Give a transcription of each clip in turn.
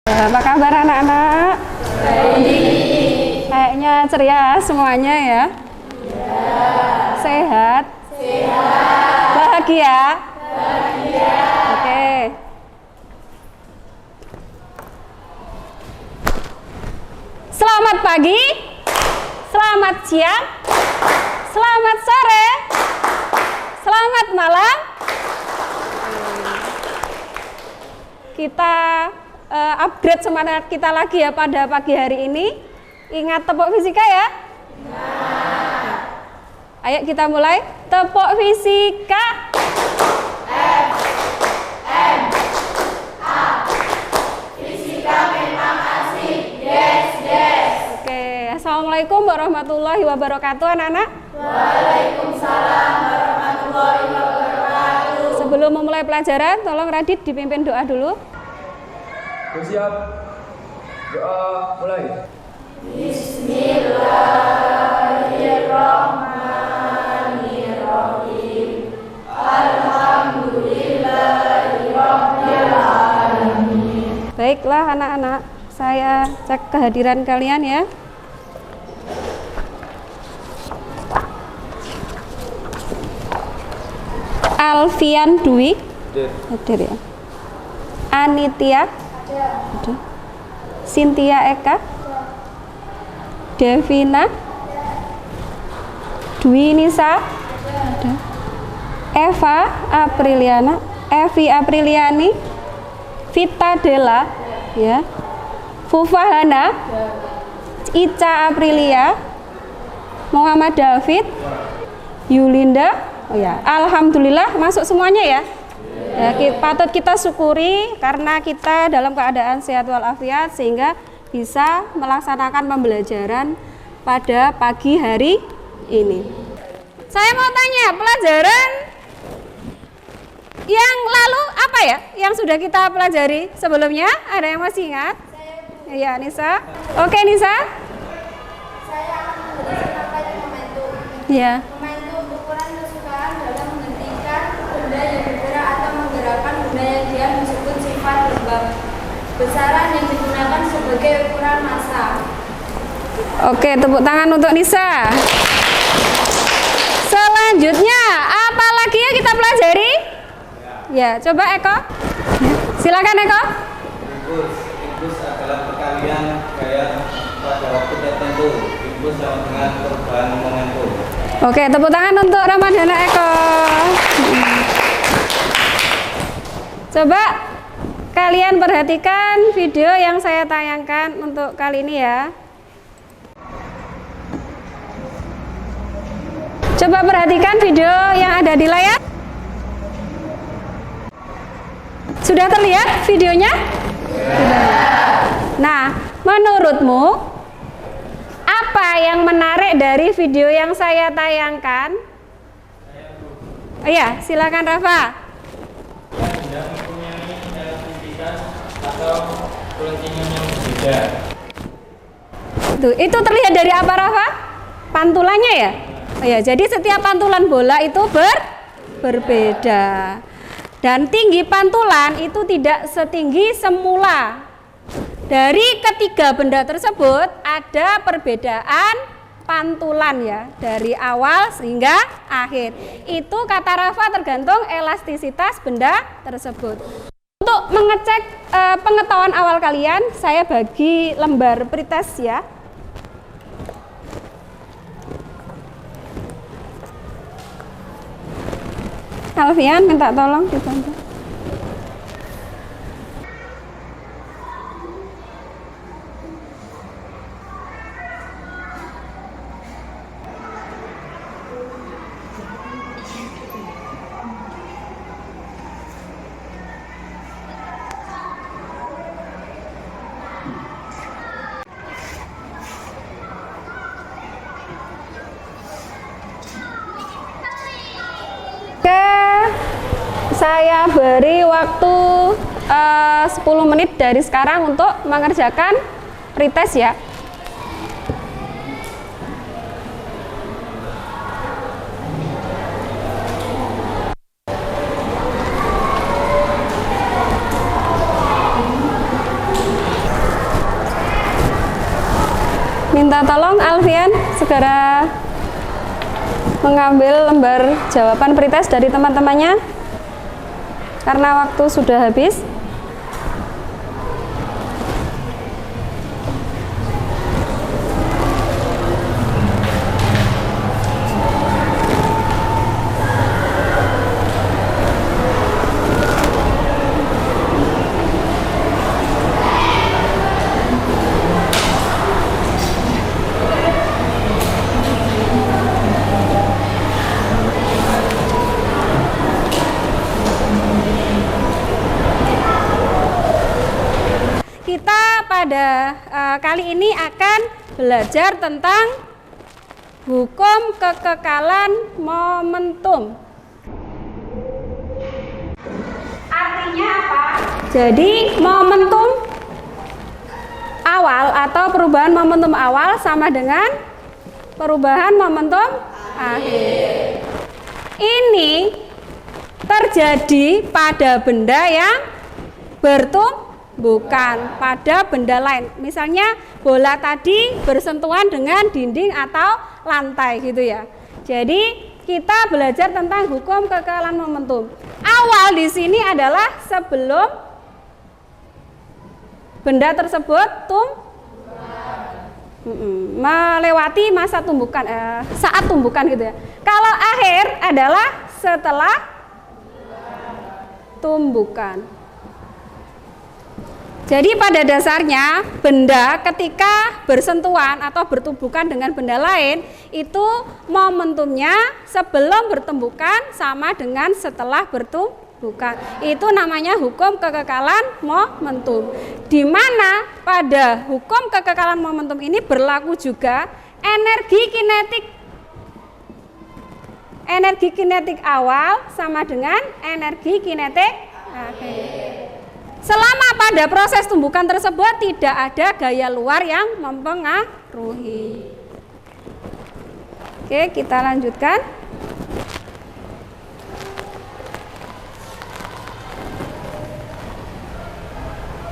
Apa kabar anak-anak? Baik. Kayaknya ceria semuanya ya? Sehat? Sehat. Bahagia? Bahagia. Oke. Selamat pagi, selamat siang, selamat sore, selamat malam. Kita upgrade semangat kita lagi ya pada pagi hari ini. Ingat tepuk fisika ya? Ingat. Ayo kita mulai. Tepuk fisika. M A. Fisika memang asik. Yes. Oke, assalamualaikum warahmatullahi wabarakatuh anak-anak. Waalaikumsalam warahmatullahi wabarakatuh. Sebelum memulai pelajaran, tolong Radit dipimpin doa dulu. Siap. Doa mulai. Bismillahirrahmanirrahim. Alhamdulillahirrahmanirrahim. Baiklah anak-anak, saya cek kehadiran kalian ya. Alfian Dwi hadir ya. Anitia ada. Cynthia Eka Devina Dwi Nisa ada. Eva Apriliana Evi Apriliani Vita Della ya. Fufahana Ica Aprilia Muhammad David Yulinda. Oh ya, alhamdulillah masuk semuanya ya. Patut kita syukuri karena kita dalam keadaan sehat walafiat sehingga bisa melaksanakan pembelajaran pada pagi hari ini. Saya mau tanya, pelajaran yang lalu apa ya? Yang sudah kita pelajari sebelumnya? Ada yang masih ingat? Iya, Nisa. Oke, Nisa. Saya akan menjelaskan apa itu momentum. Iya. Momentum ukuran kesukaan dalam menghentikan benda yang bergerak atau menggerakkan benda yang diam disebut sifat lembab. Besaran yang digunakan sebagai ukuran massa. Oke, tepuk tangan untuk Nisa. Selanjutnya, apa lagi yang kita pelajari? Ya, coba Eko. Silakan Eko. Impuls adalah perkalian gaya pada waktu tertentu. Impuls sama dengan perubahan momentum. Oke, tepuk tangan untuk Ramadhana Eko. Coba kalian perhatikan video yang saya tayangkan untuk kali ini ya. Coba perhatikan video yang ada di layar. Sudah terlihat videonya? Nah, menurutmu apa yang menarik dari video yang saya tayangkan? Oh iya, silakan Rafa. Tidak mempunyai elastisitas atau kelentingan yang berbeda. Itu terlihat dari apa Rafa? Pantulannya ya? Oh ya, jadi setiap pantulan bola itu berbeda. Dan tinggi pantulan itu tidak setinggi semula. Dari ketiga benda tersebut ada perbedaan pantulan ya, dari awal sehingga akhir. Itu kata Rafa tergantung elastisitas benda tersebut. Untuk mengecek pengetahuan awal kalian, saya bagi lembar pretest ya. Alfian minta tolong dibantu. Saya beri waktu 10 menit dari sekarang untuk mengerjakan pretest ya. Minta tolong Alfian segera mengambil lembar jawaban pretest dari teman-temannya karena waktu sudah habis. Pada kali ini akan belajar tentang hukum kekekalan momentum. Artinya apa? Jadi momentum awal atau perubahan momentum awal sama dengan perubahan momentum akhir. Ini terjadi pada benda yang bertumbuh, bukan pada benda lain. Misalnya bola tadi bersentuhan dengan dinding atau lantai gitu ya. Jadi kita belajar tentang hukum kekekalan momentum. Awal di sini adalah sebelum benda tersebut melewati masa tumbukan, saat tumbukan gitu ya. Kalau akhir adalah setelah tumbukan. Jadi pada dasarnya benda ketika bersentuhan atau bertumbukan dengan benda lain itu momentumnya sebelum bertumbukan sama dengan setelah bertumbukan. Itu namanya hukum kekekalan momentum. Di mana pada hukum kekekalan momentum ini berlaku juga energi kinetik awal sama dengan energi kinetik akhir. Selama pada proses tumbukan tersebut tidak ada gaya luar yang mempengaruhi. Oke, kita lanjutkan.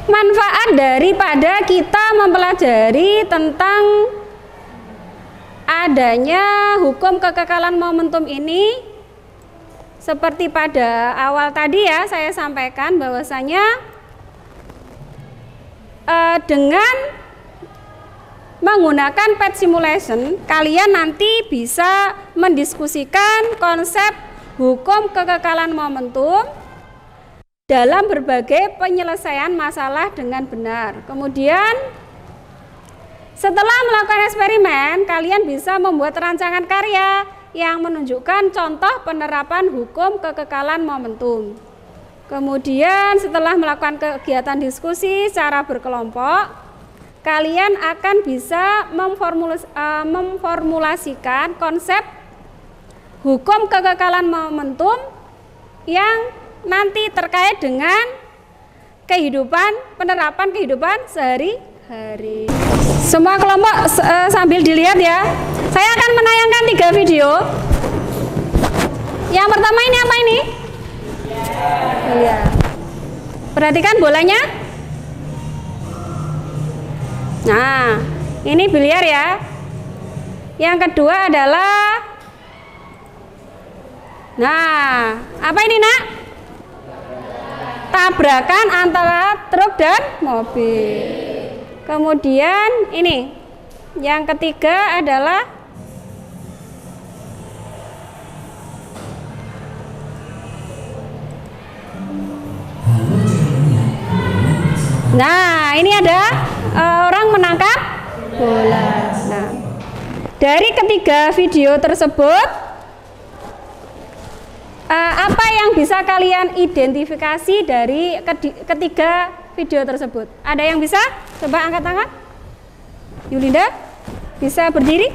Manfaat daripada kita mempelajari tentang adanya hukum kekekalan momentum ini, seperti pada awal tadi ya saya sampaikan bahwasanya dengan menggunakan PET simulation kalian nanti bisa mendiskusikan konsep hukum kekekalan momentum dalam berbagai penyelesaian masalah dengan benar. Kemudian setelah melakukan eksperimen kalian bisa membuat rancangan karya yang menunjukkan contoh penerapan hukum kekekalan momentum. Kemudian setelah melakukan kegiatan diskusi secara berkelompok, kalian akan bisa memformulasikan konsep hukum kekekalan momentum yang nanti terkait dengan penerapan kehidupan sehari-hari. Semua kelompok sambil dilihat ya. Saya akan menayangkan 3 video. Yang pertama ini apa ini? Iya. Perhatikan bolanya. Nah, ini biliar ya. Yang kedua adalah, nah, apa ini nak? Tabrakan antara truk dan mobil. Kemudian ini, yang ketiga adalah nah, ini ada orang menangkap bola. Nah, dari ketiga video tersebut, apa yang bisa kalian identifikasi dari ketiga video tersebut? Ada yang bisa? Coba angkat tangan. Yulinda, bisa berdiri?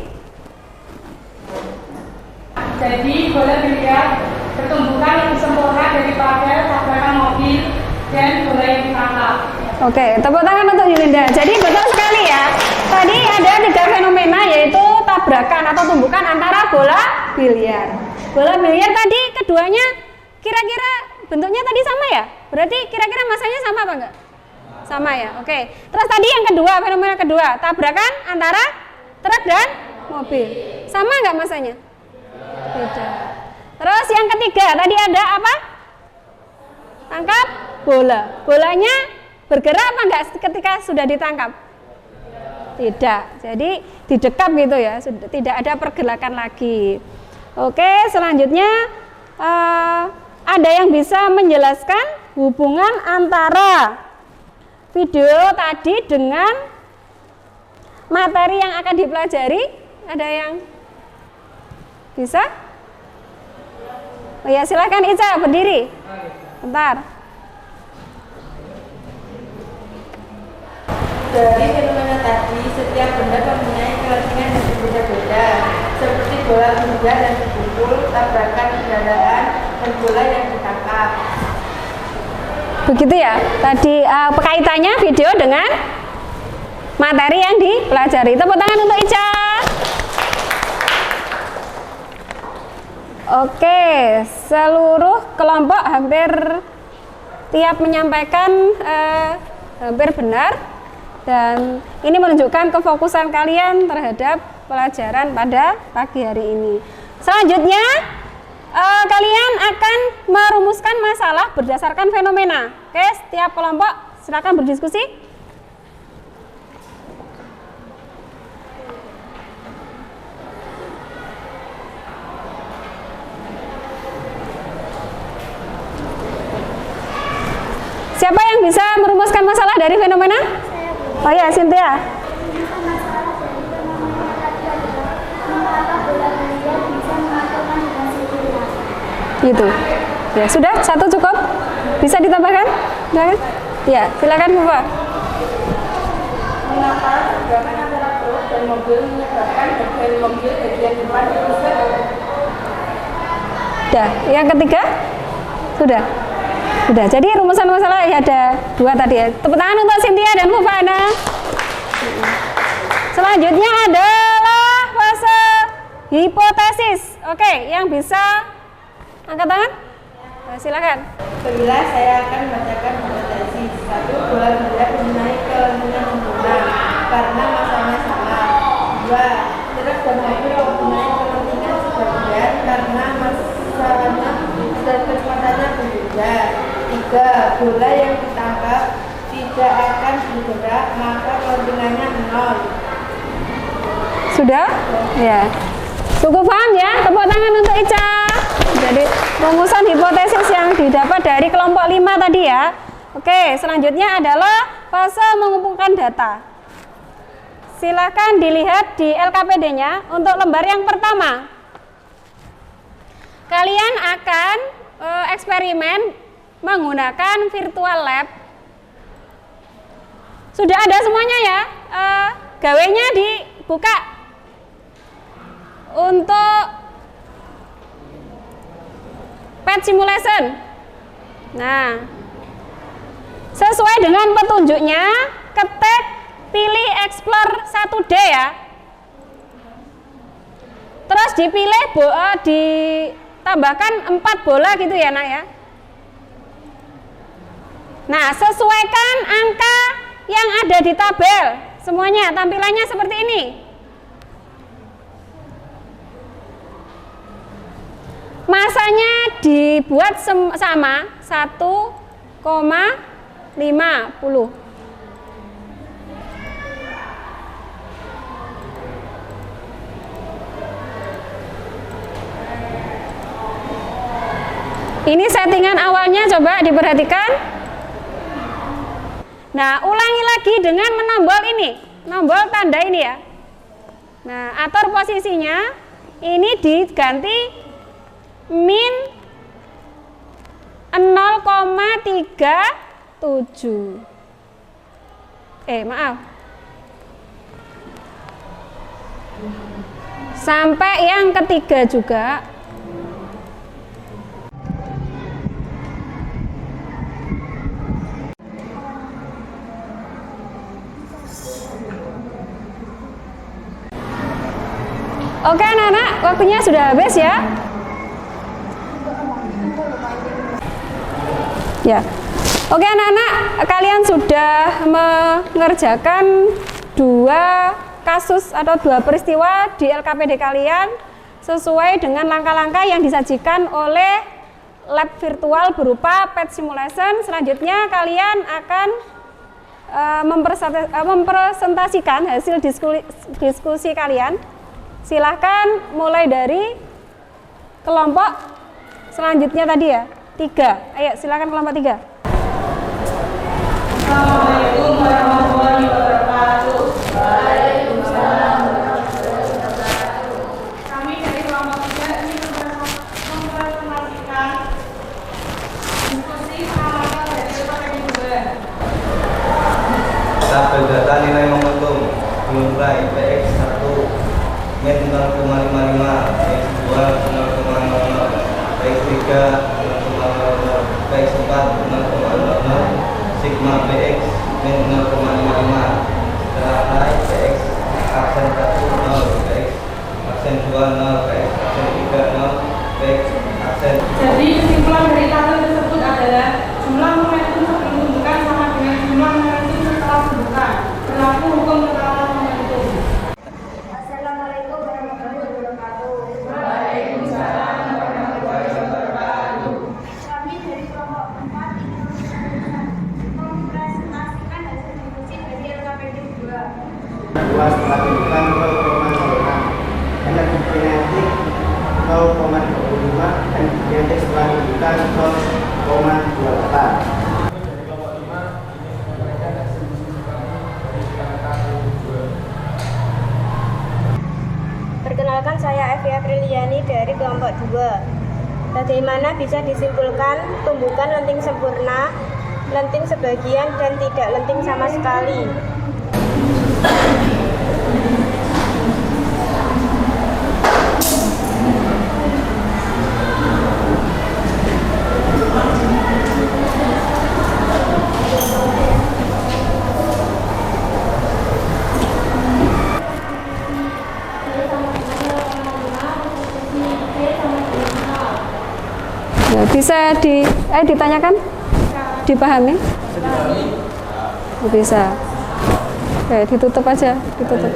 Jadi bola biliar pertumbukan lebih sempurna daripada tabrakan mobil dan bola yang ditangkap. Oke, tepuk tangan untuk Yulinda. Jadi betul sekali ya. Tadi ada 3 fenomena yaitu tabrakan atau tumbukan antara bola biliar. Bola biliar tadi keduanya kira-kira bentuknya tadi sama ya? Berarti kira-kira masanya sama apa enggak? Sama ya. Oke. Terus tadi yang kedua, fenomena kedua, tabrakan antara truk dan mobil. Sama nggak masanya? Beda. Terus yang ketiga, tadi ada apa? Tangkap bola. Bolanya bergerak apa enggak ketika sudah ditangkap? Tidak. Jadi didekap gitu ya, sudah tidak ada pergerakan lagi. Oke, selanjutnya ada yang bisa menjelaskan hubungan antara video tadi dengan materi yang akan dipelajari? Ada yang bisa? Oh ya, silakan Ica berdiri. Bentar. Dari fenomena tadi, setiap benda mempunyai kelentingan yang berbeda-beda, seperti bola benda dan dipukul, tabrakan kendaraan, dan bola yang ditangkap. Begitu ya, tadi kaitannya video dengan materi yang dipelajari. Tepuk tangan untuk Ica. Oke, seluruh kelompok hampir tiap menyampaikan hampir benar, dan ini menunjukkan kefokusan kalian terhadap pelajaran pada pagi hari ini. Selanjutnya kalian akan merumuskan masalah berdasarkan fenomena. Oke, setiap kelompok silakan berdiskusi. Siapa yang bisa merumuskan masalah dari fenomena? Oh ya, Cynthia. Gitu. Ya, sudah satu cukup. Bisa ditambahkan? Silakan. Ya, silakan Bapak. Mengapa tabrakan antara truk dan mobil menyebabkan bagian mobil bagian depan rusak? Sudah. Yang ketiga? Sudah. Sudah. Jadi rumusan masalah ya ada dua tadi ya. Tepuk tangan untuk Cynthia dan Fufana. Selanjutnya adalah fase hipotesis. Oke, yang bisa angkat tangan? Nah, silakan. Baiklah, saya akan membacakan hipotesis. 1. Bola benda mempunyai kelentingan sempurna karena masanya sama. 2. Truk dan mobil mempunyai kelentingan sebagian karena masanya dan kecepatannya berbeda. 3. Bola yang ditangkap tidak akan bergerak, maka kelentingannya 0. Sudah? Ya. Cukup paham ya? Tepuk tangan untuk Ica. Jadi rumusan hipotesis yang didapat dari kelompok 5 tadi ya. Oke, selanjutnya adalah fase mengumpulkan data. Silakan dilihat di LKPD-nya untuk lembar yang pertama. Kalian akan eksperimen menggunakan virtual lab. Sudah ada semuanya ya. Gawainya dibuka untuk pet simulation. Nah, sesuai dengan petunjuknya, ketik pilih explore 1D ya. Terus dipilih ditambahkan 4 bola gitu ya nak ya. Nah, sesuaikan angka yang ada di tabel. Semuanya tampilannya seperti ini. Masanya dibuat sama 1,50. Ini settingan awalnya, coba diperhatikan. Nah, ulangi lagi dengan menombol ini, nombol tanda ini ya. Nah, atur posisinya ini diganti min 0,37. Maaf. Sampai yang ketiga juga. Oke anak-anak, waktunya sudah habis ya. Ya. Oke anak-anak, kalian sudah mengerjakan 2 kasus atau 2 peristiwa di LKPD kalian sesuai dengan langkah-langkah yang disajikan oleh lab virtual berupa PET simulation. Selanjutnya kalian akan mempresentasikan hasil diskusi kalian. Silahkan mulai dari kelompok selanjutnya tadi ya, 3. Ayo silahkan kelompok 3. Assalamualaikum warahmatullahi wabarakatuh. Waalaikumsalam warahmatullahi wabarakatuh. Kami dari kelompok 3 ingin mempresentasikan diskusi pengamatan dari LKPD 2. Tabel data nilai momentum jumlah IPX 1 min 0,55, IPX 2 0,00, IPX 3 0,00, IPX 4 0,00, sigma PX min 0,55. Setelah IPX aksen 1 0, IPX aksen 2 0, IPX aksen 3 0, IPX aksen. Jadi kesimpulan dari tabel tersebut adalah jumlah momentum sebelum tumbukan sama dengan jumlah momentum setelah tumbukan. Berlaku hukum ketahuan momentum. Assalamualaikum warahmatullahi wabarakatuh. Waalaikumsalam warahmatullahi wabarakatuh. Kami dari kelompok 4 ingin mempresentasikan hasil diskusi dari LKPD 2. Luas setelah tumbukan 0,06, energi kinetik 0,25, dan kinetik setelah tumbukan 0,28. Perkenalkan, saya Evi Apriliani dari kelompok 2. Bagaimana bisa disimpulkan tumbukan lenting sempurna, lenting sebagian, dan tidak lenting sama sekali? Ya, bisa ditanyakan? Dipahami? Oh, bisa. Oke, ditutup aja, ditutup.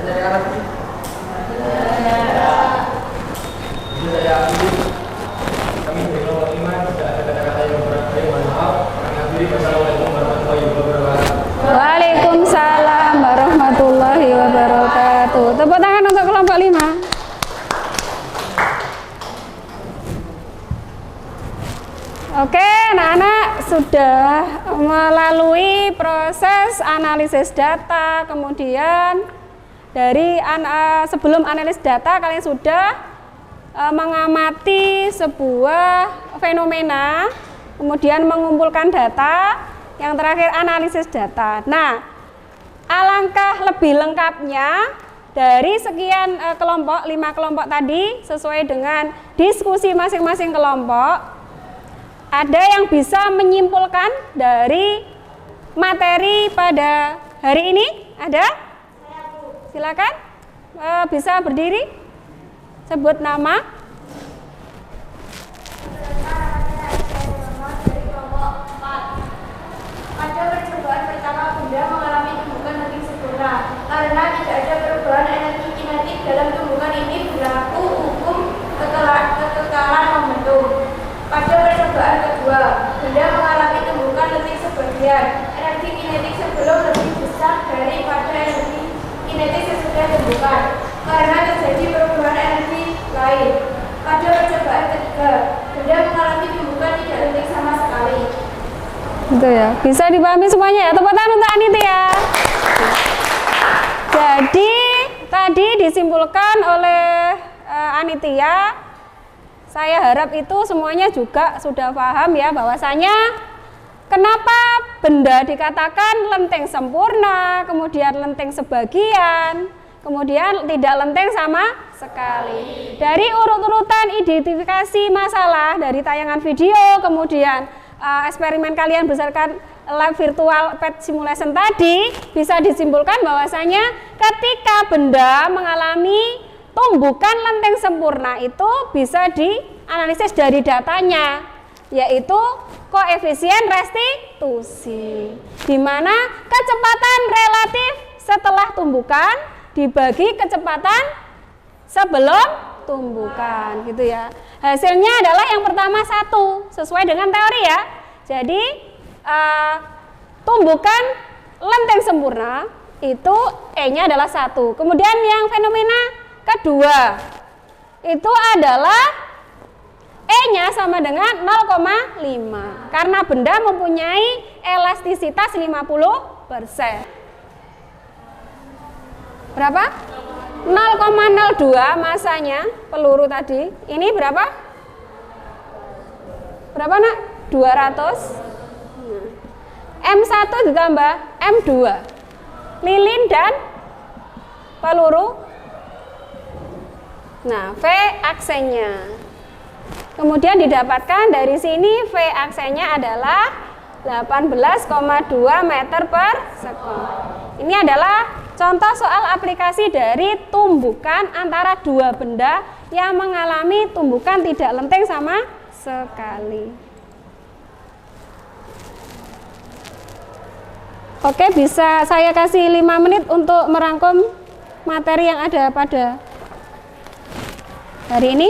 Kami dari kelompok 5 tidak ada kata-kata yang berat. Mohon maaf. Wassalamualaikum warahmatullahi wabarakatuh. Waalaikumsalam warahmatullahi wabarakatuh. Tepuk tangan untuk kelompok 5. Oke, anak-anak sudah melalui proses analisis data, kemudian dari sebelum analisis data kalian sudah mengamati sebuah fenomena, kemudian mengumpulkan data, yang terakhir analisis data. Nah, alangkah lebih lengkapnya dari sekian kelompok, 5 kelompok tadi sesuai dengan diskusi masing-masing kelompok. Ada yang bisa menyimpulkan dari materi pada hari ini? Ada? Silakan, bisa berdiri, sebut nama. Pada percobaan pertama, benda mengalami tumbukan lenting sempurna. Karena tidak ada perubahan energi kinetik dalam tumbukan ini, berlaku hukum kekekalan momentum. Pada percobaan kedua, benda mengalami tumbukan lenting sebagian. Energi kinetik sebelum lebih besar daripada energi kinetik sesudah tumbukan, karena terjadi perubahan energi lain. Pada percobaan ketiga, benda mengalami tumbukan tidak lenting sama sekali. Gitu ya, bisa dipahami semuanya ya. Tepuk tangan untuk Anitia. Jadi tadi disimpulkan oleh Anitia. Saya harap itu semuanya juga sudah paham ya, bahwasanya kenapa benda dikatakan lenting sempurna, kemudian lenting sebagian, kemudian tidak lenting sama sekali. Dari urut-urutan identifikasi masalah dari tayangan video, kemudian eksperimen kalian berdasarkan lab virtual PET simulation tadi, bisa disimpulkan bahwasanya ketika benda mengalami tumbukan lenting sempurna itu bisa dianalisis dari datanya, yaitu koefisien restitusi, di mana kecepatan relatif setelah tumbukan dibagi kecepatan sebelum tumbukan gitu ya. Hasilnya adalah yang pertama 1 sesuai dengan teori ya. Jadi tumbukan lenteng sempurna itu E-nya adalah 1. Kemudian yang fenomena kedua itu adalah E-nya sama dengan 0,5 karena benda mempunyai elastisitas 50%. Berapa? 0,02 masanya peluru tadi. Ini berapa? Berapa nak? 200. M1 ditambah M2. Lilin dan peluru. Nah, V aksennya. Kemudian didapatkan dari sini V aksennya adalah 18,2 meter per sekon. Ini adalah contoh soal aplikasi dari tumbukan antara dua benda yang mengalami tumbukan tidak lenteng sama sekali. Oke, bisa saya kasih 5 menit untuk merangkum materi yang ada pada hari ini.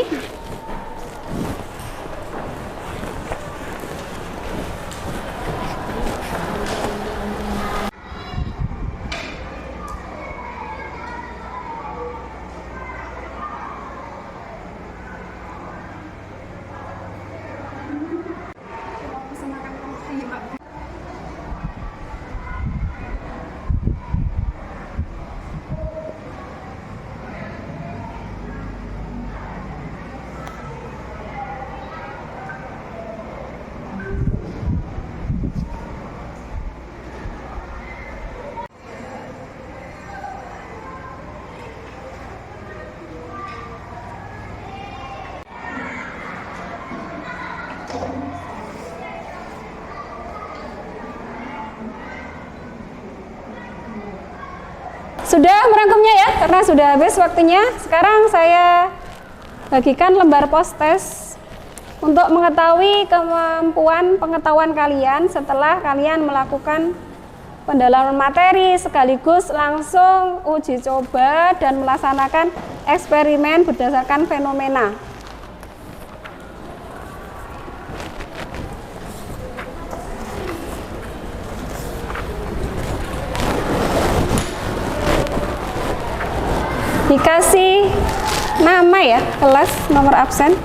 Sudah merangkumnya ya, karena sudah habis waktunya. Sekarang saya bagikan lembar post test untuk mengetahui kemampuan pengetahuan kalian setelah kalian melakukan pendalaman materi sekaligus langsung uji coba dan melaksanakan eksperimen berdasarkan fenomena. Dikasih nama ya, kelas, nomor absen.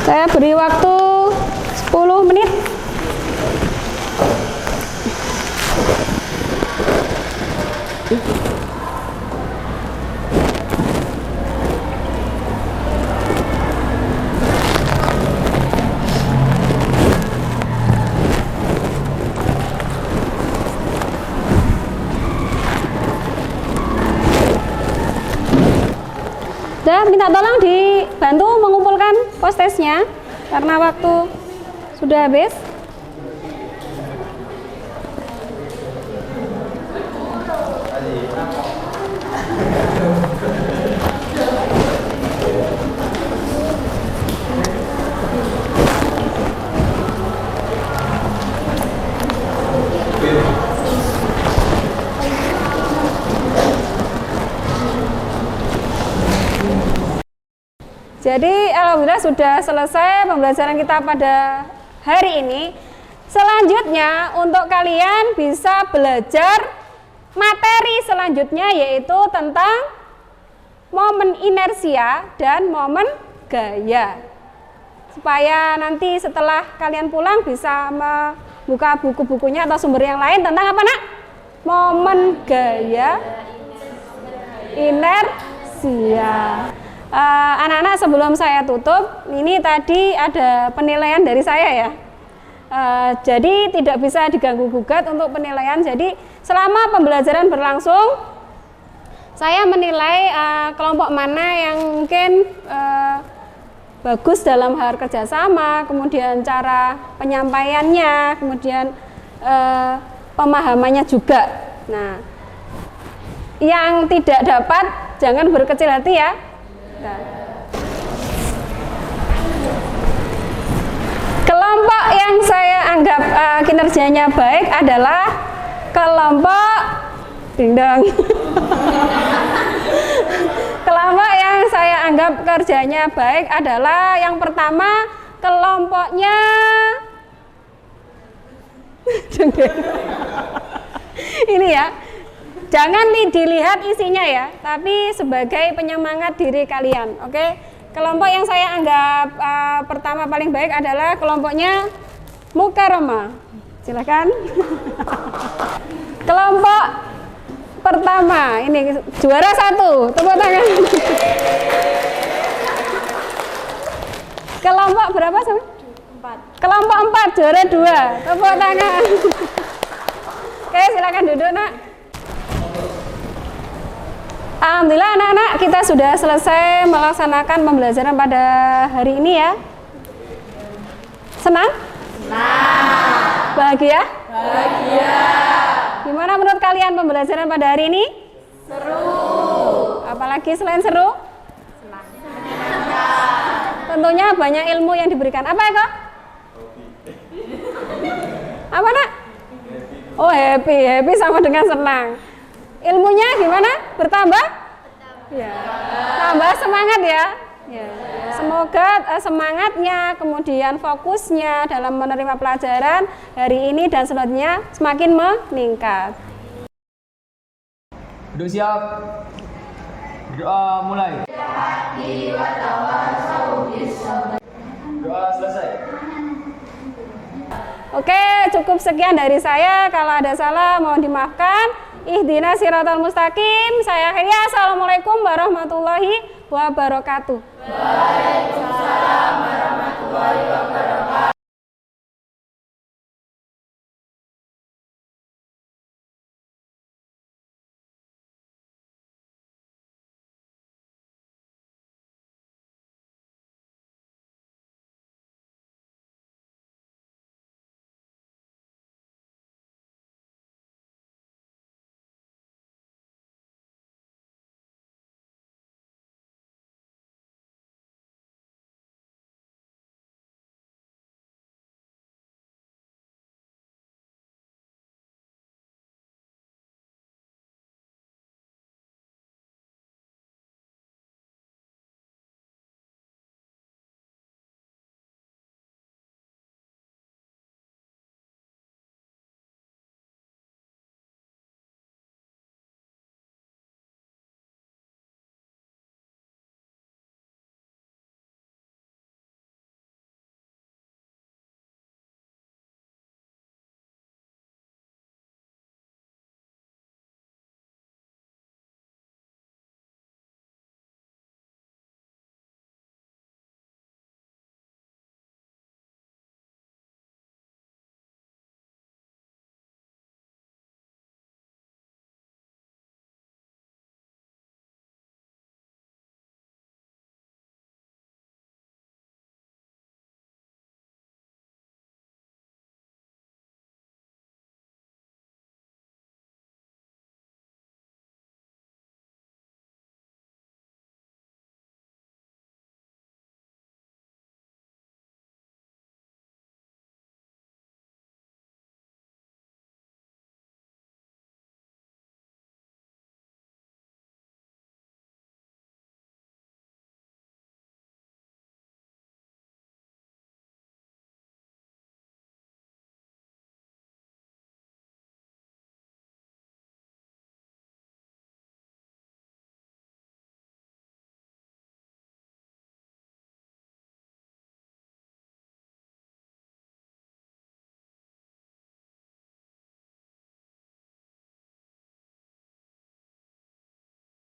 Saya beri waktu 10 menit. Dan minta tolong dibantu mengumpulkan post testnya karena waktu sudah habis. Jadi alhamdulillah sudah selesai pembelajaran kita pada hari ini. Selanjutnya untuk kalian bisa belajar materi selanjutnya yaitu tentang momen inersia dan momen gaya. Supaya nanti setelah kalian pulang bisa membuka buku-bukunya atau sumber yang lain tentang apa nak? Momen gaya inersia. Anak-anak sebelum saya tutup, ini tadi ada penilaian dari saya ya. Jadi tidak bisa diganggu-gugat untuk penilaian. Jadi selama pembelajaran berlangsung, saya menilai kelompok mana yang mungkin bagus dalam hal kerjasama, kemudian cara penyampaiannya, kemudian pemahamannya juga. Nah, yang tidak dapat jangan berkecil hati ya. Nah. kinerjanya baik adalah kelompok dingdang. Kelompok yang saya anggap kerjanya baik adalah yang pertama, kelompoknya ini ya, jangan dilihat isinya ya, tapi sebagai penyemangat diri kalian. Oke, kelompok yang saya anggap pertama paling baik adalah kelompoknya Mukarramah. Silakan. Kelompok pertama ini juara 1, tepuk tangan. Kelompok berapa sama? 4. Kelompok 4 juara 2, tepuk tangan. Oke, silakan duduk, Nak. Alhamdulillah anak-anak, kita sudah selesai melaksanakan pembelajaran pada hari ini ya. Senang? Senang. Bahagia? Bahagia. Gimana menurut kalian pembelajaran pada hari ini? Seru. Apalagi selain seru? Senang. Tentunya banyak ilmu yang diberikan. Apa ya, Kak? Apa, Nak? Oh, happy sama dengan senang. Ilmunya gimana? Bertambah? Ya. Tambah semangat ya. Ya. Semoga semangatnya, kemudian fokusnya dalam menerima pelajaran hari ini dan selanjutnya semakin meningkat. Duduk siap. Doa mulai. Doa selesai. Oke, cukup sekian dari saya. Kalau ada salah mohon dimaafkan. Ihdinas siratal mustaqim. Saya akhiri. Assalamualaikum warahmatullahi wabarakatuh. Waalaikumsalam warahmatullahi wabarakatuh.